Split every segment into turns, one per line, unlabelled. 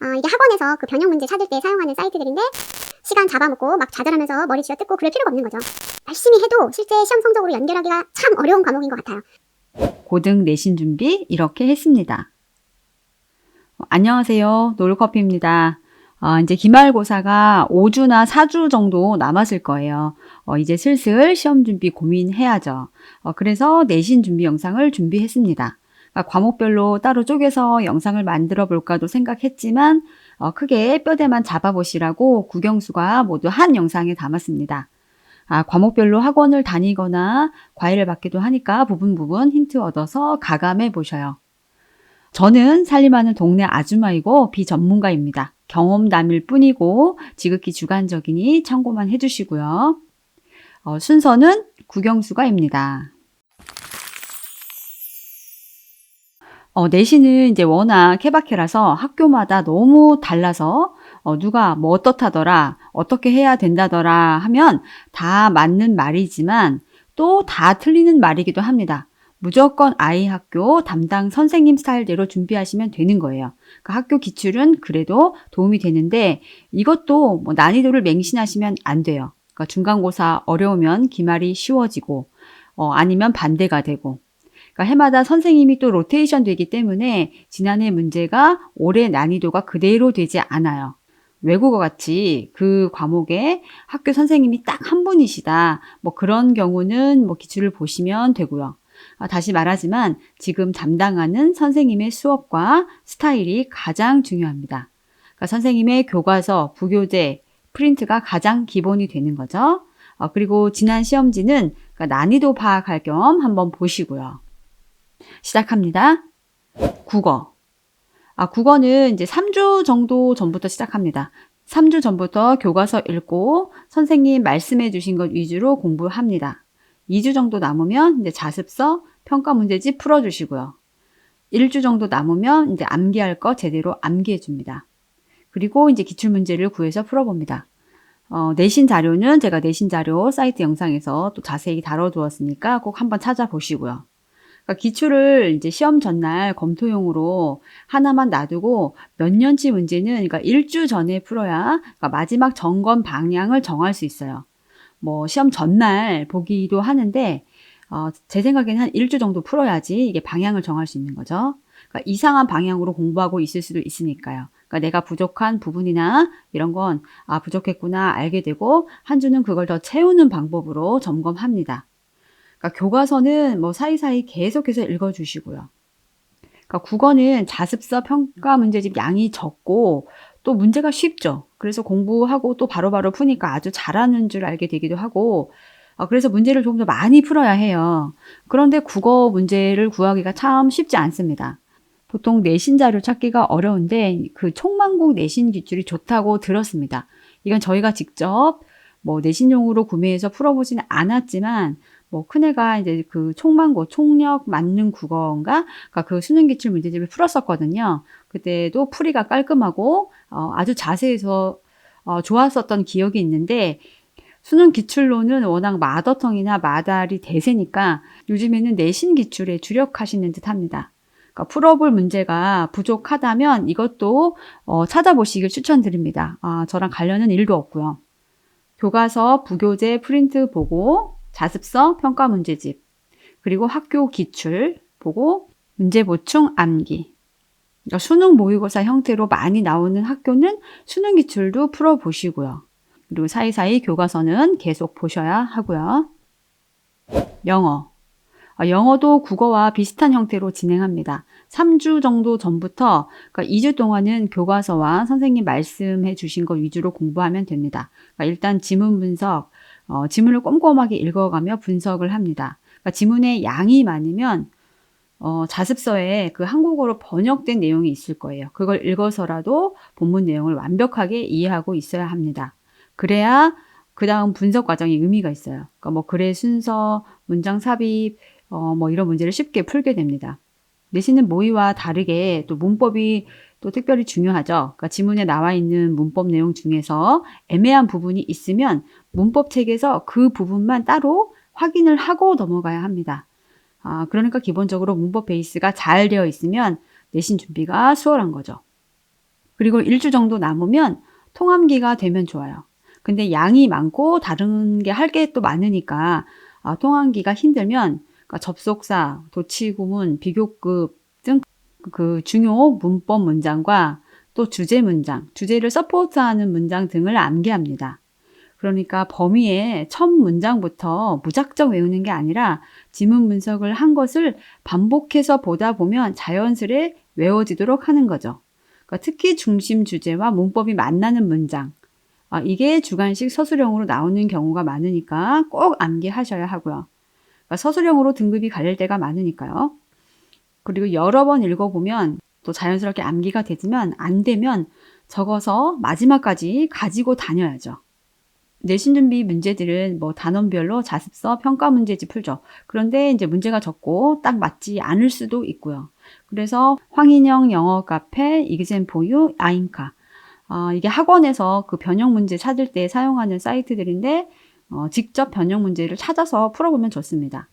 이게 학원에서 그 변형 문제 찾을 때 사용하는 사이트들인데 시간 잡아먹고 막 좌절하면서 머리 쥐어뜯고 그럴 필요가 없는 거죠. 열심히 해도 실제 시험 성적으로 연결하기가 참 어려운 과목인 것 같아요.
고등 내신 준비 이렇게 했습니다. 안녕하세요. 노을커피입니다. 이제 기말고사가 5주나 4주 정도 남았을 거예요. 이제 슬슬 시험 준비 고민해야죠. 그래서 내신 준비 영상을 준비했습니다. 과목별로 따로 쪼개서 영상을 만들어 볼까도 생각했지만 크게 뼈대만 잡아보시라고 국영수가 모두 한 영상에 담았습니다. 과목별로 학원을 다니거나 과외를 받기도 하니까 부분 힌트 얻어서 가감해 보셔요. 저는 살림하는 동네 아주마이고 비전문가입니다. 경험담일 뿐이고 지극히 주관적이니 참고만 해주시고요. 순서는 국영수가입니다. 내신은 이제 워낙 케바케라서 학교마다 너무 달라서 누가 뭐 어떻다더라, 어떻게 해야 된다더라 하면 다 맞는 말이지만 또 다 틀리는 말이기도 합니다. 무조건 아이 학교 담당 선생님 스타일대로 준비하시면 되는 거예요. 그러니까 학교 기출은 그래도 도움이 되는데 이것도 뭐 난이도를 맹신하시면 안 돼요. 그러니까 중간고사 어려우면 기말이 쉬워지고 아니면 반대가 되고 그러니까 해마다 선생님이 또 로테이션 되기 때문에 지난해 문제가 올해 난이도가 그대로 되지 않아요. 외국어 같이 그 과목에 학교 선생님이 딱 한 분이시다. 뭐 그런 경우는 뭐 기출을 보시면 되고요. 다시 말하지만 지금 담당하는 선생님의 수업과 스타일이 가장 중요합니다. 그러니까 선생님의 교과서, 부교재, 프린트가 가장 기본이 되는 거죠. 그리고 지난 시험지는 그러니까 난이도 파악할 겸 한번 보시고요. 시작합니다. 국어. 국어는 이제 3주 정도 전부터 시작합니다. 3주 전부터 교과서 읽고 선생님 말씀해 주신 것 위주로 공부합니다. 2주 정도 남으면 이제 자습서, 평가 문제집 풀어주시고요. 1주 정도 남으면 이제 암기할 거 제대로 암기해 줍니다. 그리고 이제 기출문제를 구해서 풀어봅니다. 내신 자료는 제가 내신 자료 사이트 영상에서 또 자세히 다뤄두었으니까 꼭 한번 찾아보시고요. 그러니까 기출을 이제 시험 전날 검토용으로 하나만 놔두고 몇 년치 문제는 그러니까 1주 전에 풀어야 그러니까 마지막 점검 방향을 정할 수 있어요. 뭐 시험 전날 보기도 하는데 제 생각에는 한 1주 정도 풀어야지 이게 방향을 정할 수 있는 거죠. 그러니까 이상한 방향으로 공부하고 있을 수도 있으니까요. 그러니까 내가 부족한 부분이나 이런 건 부족했구나 알게 되고 한 주는 그걸 더 채우는 방법으로 점검합니다. 그러니까 교과서는 뭐 사이사이 계속해서 읽어주시고요. 그러니까 국어는 자습서 평가 문제집 양이 적고 또 문제가 쉽죠. 그래서 공부하고 또 바로바로 푸니까 아주 잘하는 줄 알게 되기도 하고 그래서 문제를 조금 더 많이 풀어야 해요. 그런데 국어 문제를 구하기가 참 쉽지 않습니다. 보통 내신 자료 찾기가 어려운데 그 촉만국 내신 기출이 좋다고 들었습니다. 이건 저희가 직접 뭐 내신용으로 구매해서 풀어보지는 않았지만 뭐 큰애가 이제 그 촉만고, 총력 맞는 국어인가? 그러니까 그 수능 기출 문제집을 풀었었거든요. 그때도 풀이가 깔끔하고 아주 자세해서 좋았었던 기억이 있는데 수능 기출로는 워낙 마더텅이나 마달이 대세니까 요즘에는 내신 기출에 주력하시는 듯 합니다. 그러니까 풀어볼 문제가 부족하다면 이것도 찾아보시길 추천드립니다. 저랑 관련은 일도 없고요. 교과서, 부교재, 프린트 보고 자습서, 평가 문제집, 그리고 학교 기출 보고 문제 보충 암기. 그러니까 수능 모의고사 형태로 많이 나오는 학교는 수능 기출도 풀어보시고요. 그리고 사이사이 교과서는 계속 보셔야 하고요. 영어. 영어도 국어와 비슷한 형태로 진행합니다. 3주 정도 전부터 그러니까 2주 동안은 교과서와 선생님 말씀해 주신 것 위주로 공부하면 됩니다. 그러니까 일단 지문 분석, 지문을 꼼꼼하게 읽어가며 분석을 합니다. 그러니까 지문의 양이 많으면 자습서에 그 한국어로 번역된 내용이 있을 거예요. 그걸 읽어서라도 본문 내용을 완벽하게 이해하고 있어야 합니다. 그래야 그 다음 분석 과정이 의미가 있어요. 그러니까 뭐 글의 순서, 문장 삽입, 뭐 이런 문제를 쉽게 풀게 됩니다. 내신은 모의와 다르게 또 문법이 또 특별히 중요하죠. 그러니까 지문에 나와 있는 문법 내용 중에서 애매한 부분이 있으면 문법 책에서 그 부분만 따로 확인을 하고 넘어가야 합니다. 그러니까 기본적으로 문법 베이스가 잘 되어 있으면 내신 준비가 수월한 거죠. 그리고 일주 정도 남으면 통암기가 되면 좋아요. 근데 양이 많고 다른 게 할 게 또 많으니까 통암기가 힘들면 그러니까 접속사, 도치구문, 비교급 등 그 중요 문법 문장과 또 주제 문장, 주제를 서포트하는 문장 등을 암기합니다. 그러니까 범위의 첫 문장부터 무작정 외우는 게 아니라 지문 분석을 한 것을 반복해서 보다 보면 자연스레 외워지도록 하는 거죠. 그러니까 특히 중심 주제와 문법이 만나는 문장, 이게 주관식 서술형으로 나오는 경우가 많으니까 꼭 암기하셔야 하고요. 그러니까 서술형으로 등급이 갈릴 때가 많으니까요. 그리고 여러 번 읽어보면 또 자연스럽게 암기가 되지만 안 되면 적어서 마지막까지 가지고 다녀야죠. 내신 준비 문제들은 뭐 단원별로 자습서, 평가 문제집 풀죠. 그런데 이제 문제가 적고 딱 맞지 않을 수도 있고요. 그래서 황인영 영어 카페, 익센포유, 아임카. 이게 학원에서 그 변형 문제 찾을 때 사용하는 사이트들인데 직접 변형 문제를 찾아서 풀어보면 좋습니다.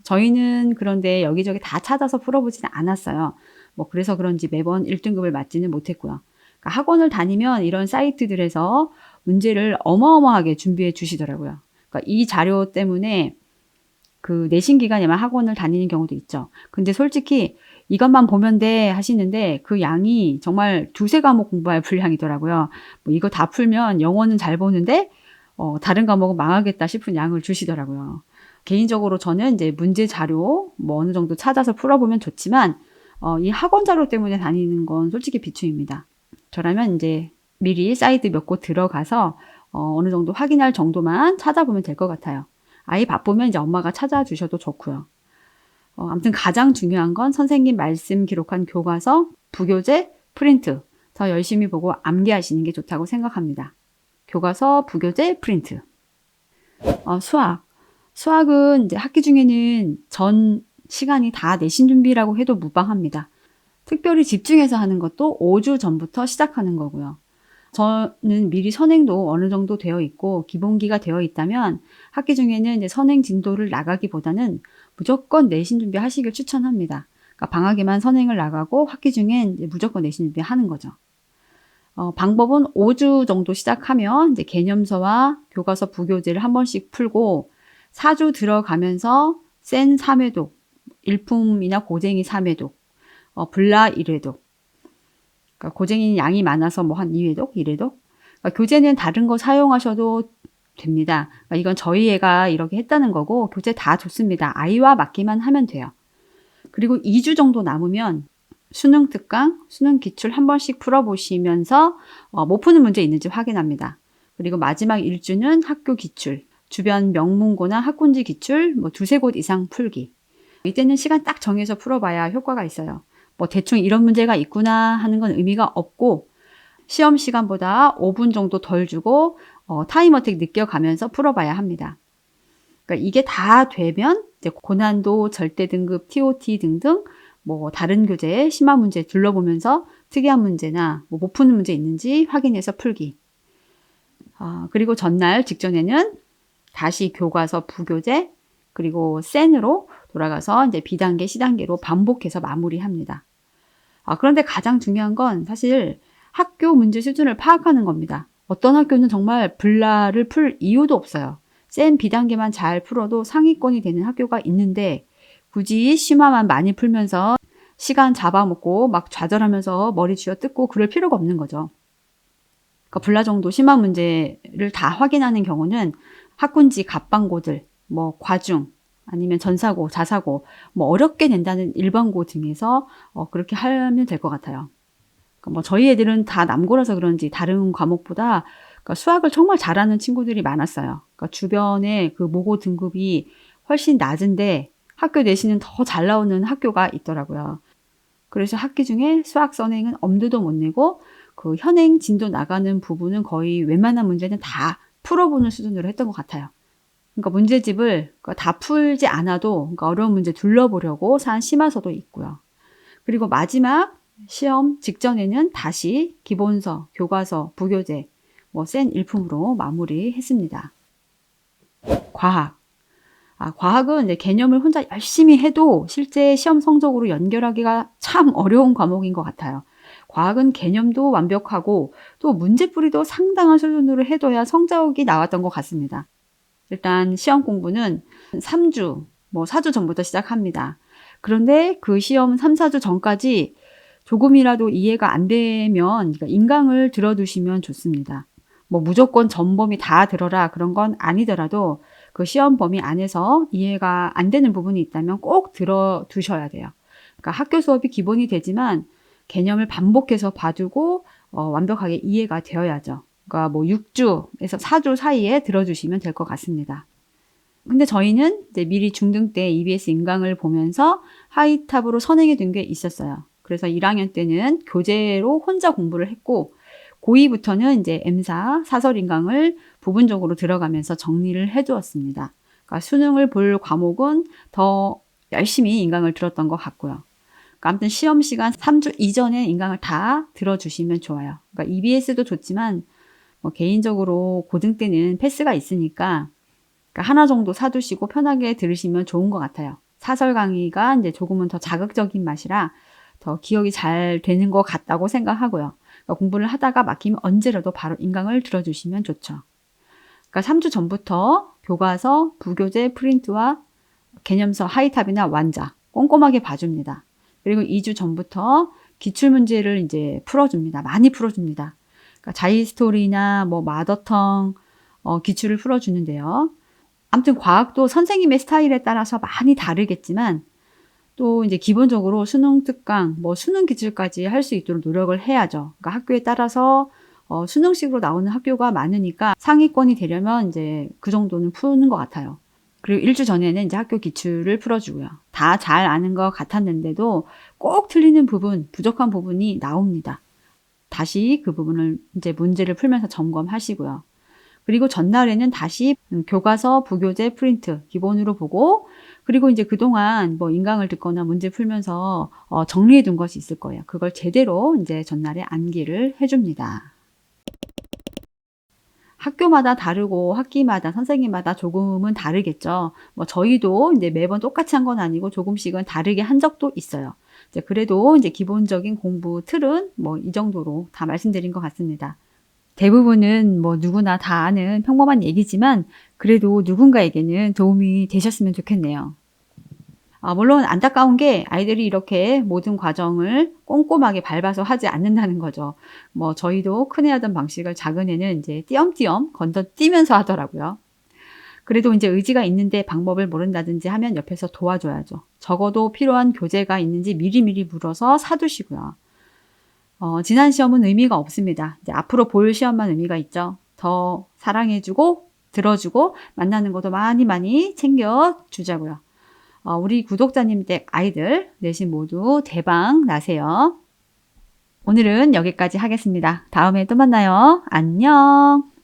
저희는 그런데 여기저기 다 찾아서 풀어보지는 않았어요. 뭐 그래서 그런지 매번 1등급을 맞지는 못했고요. 그러니까 학원을 다니면 이런 사이트들에서 문제를 어마어마하게 준비해 주시더라고요. 그러니까 이 자료 때문에 그 내신 기간에만 학원을 다니는 경우도 있죠. 근데 솔직히 이것만 보면 돼 하시는데 그 양이 정말 두세 과목 공부할 분량이더라고요. 뭐 이거 다 풀면 영어는 잘 보는데 다른 과목은 망하겠다 싶은 양을 주시더라고요. 개인적으로 저는 이제 문제 자료 뭐 어느 정도 찾아서 풀어보면 좋지만 이 학원 자료 때문에 다니는 건 솔직히 비추입니다. 저라면 이제 미리 사이트 몇 곳 들어가서 어느 정도 확인할 정도만 찾아보면 될 것 같아요. 아이 바쁘면 이제 엄마가 찾아주셔도 좋고요. 아무튼 가장 중요한 건 선생님 말씀 기록한 교과서, 부교재, 프린트 더 열심히 보고 암기하시는 게 좋다고 생각합니다. 교과서, 부교재, 프린트. 수학은 이제 학기 중에는 전 시간이 다 내신 준비라고 해도 무방합니다. 특별히 집중해서 하는 것도 5주 전부터 시작하는 거고요. 저는 미리 선행도 어느 정도 되어 있고 기본기가 되어 있다면 학기 중에는 이제 선행 진도를 나가기보다는 무조건 내신 준비 하시길 추천합니다. 그러니까 방학에만 선행을 나가고 학기 중엔 이제 무조건 내신 준비 하는 거죠. 방법은 5주 정도 시작하면 이제 개념서와 교과서 부교재를 한 번씩 풀고 4주 들어가면서 센 3회독, 일품이나 고쟁이 3회독, 블라 1회독. 그러니까 고쟁이는 양이 많아서 뭐 한 2회독, 1회독. 그러니까 교재는 다른 거 사용하셔도 됩니다. 그러니까 이건 저희 애가 이렇게 했다는 거고 교재 다 좋습니다. 아이와 맞기만 하면 돼요. 그리고 2주 정도 남으면 수능 특강, 수능 기출 한 번씩 풀어보시면서 못 푸는 문제 있는지 확인합니다. 그리고 마지막 1주는 학교 기출, 주변 명문고나 학군지 기출 뭐 두세 곳 이상 풀기. 이때는 시간 딱 정해서 풀어봐야 효과가 있어요. 뭐 대충 이런 문제가 있구나 하는 건 의미가 없고 시험 시간보다 5분 정도 덜 주고 타임어택 느껴가면서 풀어봐야 합니다. 그러니까 이게 다 되면 이제 고난도, 절대 등급, TOT 등등 뭐 다른 교재의 심화 문제 둘러보면서 특이한 문제나 뭐 못 푸는 문제 있는지 확인해서 풀기. 그리고 전날 직전에는 다시 교과서 부교재 그리고 센으로 돌아가서 이제 B단계, C단계로 반복해서 마무리합니다. 그런데 가장 중요한 건 사실 학교 문제 수준을 파악하는 겁니다. 어떤 학교는 정말 블라를 풀 이유도 없어요. 센 B단계만 잘 풀어도 상위권이 되는 학교가 있는데 굳이 심화만 많이 풀면서 시간 잡아먹고 막 좌절하면서 머리 쥐어뜯고 그럴 필요가 없는 거죠. 그러니까 블라 정도 심화 문제를 다 확인하는 경우는 학군지 갑방고들, 뭐 과중, 아니면 전사고, 자사고, 뭐 어렵게 된다는 일반고 등에서 그렇게 하면 될 것 같아요. 그러니까 뭐 저희 애들은 다 남고라서 그런지 다른 과목보다 그러니까 수학을 정말 잘하는 친구들이 많았어요. 그러니까 주변에 그 모고 등급이 훨씬 낮은데 학교 내신은 더 잘 나오는 학교가 있더라고요. 그래서 학기 중에 수학 선행은 엄두도 못 내고 그 현행 진도 나가는 부분은 거의 웬만한 문제는 다 풀어보는 수준으로 했던 것 같아요. 그러니까 문제집을 다 풀지 않아도 그러니까 어려운 문제 둘러보려고 산 심화서도 있고요. 그리고 마지막 시험 직전에는 다시 기본서, 교과서, 부교재, 뭐 센 일품으로 마무리했습니다. 과학. 과학은 이제 개념을 혼자 열심히 해도 실제 시험 성적으로 연결하기가 참 어려운 과목인 것 같아요. 과학은 개념도 완벽하고 또 문제풀이도 상당한 수준으로 해둬야 성적이 나왔던 것 같습니다. 일단 시험 공부는 3주, 4주 전부터 시작합니다. 그런데 그 시험 3, 4주 전까지 조금이라도 이해가 안 되면 인강을 들어두시면 좋습니다. 무조건 전범위 다 들어라 그런 건 아니더라도 그 시험 범위 안에서 이해가 안 되는 부분이 있다면 꼭 들어두셔야 돼요. 그러니까 학교 수업이 기본이 되지만 개념을 반복해서 봐두고 완벽하게 이해가 되어야죠. 그러니까 6주에서 4주 사이에 들어주시면 될 것 같습니다. 근데 저희는 이제 미리 중등 때 EBS 인강을 보면서 하이탑으로 선행해 둔 게 있었어요. 그래서 1학년 때는 교재로 혼자 공부를 했고 고2부터는 이제 M사 사설 인강을 부분적으로 들어가면서 정리를 해 두었습니다. 그러니까 수능을 볼 과목은 더 열심히 인강을 들었던 것 같고요. 그러니까 아무튼 시험 시간 3주 이전에 인강을 다 들어주시면 좋아요. 그러니까 EBS도 좋지만 개인적으로 고등 때는 패스가 있으니까 그러니까 하나 정도 사두시고 편하게 들으시면 좋은 것 같아요. 사설 강의가 이제 조금은 더 자극적인 맛이라 더 기억이 잘 되는 것 같다고 생각하고요. 그러니까 공부를 하다가 막히면 언제라도 바로 인강을 들어주시면 좋죠. 그러니까 3주 전부터 교과서, 부교재, 프린트와 개념서, 하이탑이나 완자 꼼꼼하게 봐줍니다. 그리고 2주 전부터 기출문제를 이제 풀어줍니다. 많이 풀어줍니다. 그러니까 자이스토리나 마더텅 기출을 풀어주는데요. 아무튼 과학도 선생님의 스타일에 따라서 많이 다르겠지만 또 이제 기본적으로 수능 특강, 수능 기출까지 할 수 있도록 노력을 해야죠. 그러니까 학교에 따라서 수능식으로 나오는 학교가 많으니까 상위권이 되려면 이제 그 정도는 푸는 것 같아요. 그리고 1주 전에는 이제 학교 기출을 풀어주고요. 다 잘 아는 것 같았는데도 꼭 틀리는 부분, 부족한 부분이 나옵니다. 다시 그 부분을 이제 문제를 풀면서 점검하시고요. 그리고 전날에는 다시 교과서, 부교재, 프린트 기본으로 보고 그리고 이제 그동안 인강을 듣거나 문제 풀면서 정리해 둔 것이 있을 거예요. 그걸 제대로 이제 전날에 암기를 해줍니다. 학교마다 다르고 학기마다 선생님마다 조금은 다르겠죠. 저희도 이제 매번 똑같이 한 건 아니고 조금씩은 다르게 한 적도 있어요. 이제 그래도 이제 기본적인 공부 틀은 이 정도로 다 말씀드린 것 같습니다. 대부분은 누구나 다 아는 평범한 얘기지만 그래도 누군가에게는 도움이 되셨으면 좋겠네요. 물론 안타까운 게 아이들이 이렇게 모든 과정을 꼼꼼하게 밟아서 하지 않는다는 거죠. 저희도 큰애 하던 방식을 작은애는 이제 띄엄띄엄 건너뛰면서 하더라고요. 그래도 이제 의지가 있는데 방법을 모른다든지 하면 옆에서 도와줘야죠. 적어도 필요한 교재가 있는지 미리미리 물어서 사두시고요. 지난 시험은 의미가 없습니다. 이제 앞으로 볼 시험만 의미가 있죠. 더 사랑해주고 들어주고 만나는 것도 많이 챙겨주자고요. 우리 구독자님 댁 아이들 내신 모두 대박 나세요. 오늘은 여기까지 하겠습니다. 다음에 또 만나요. 안녕.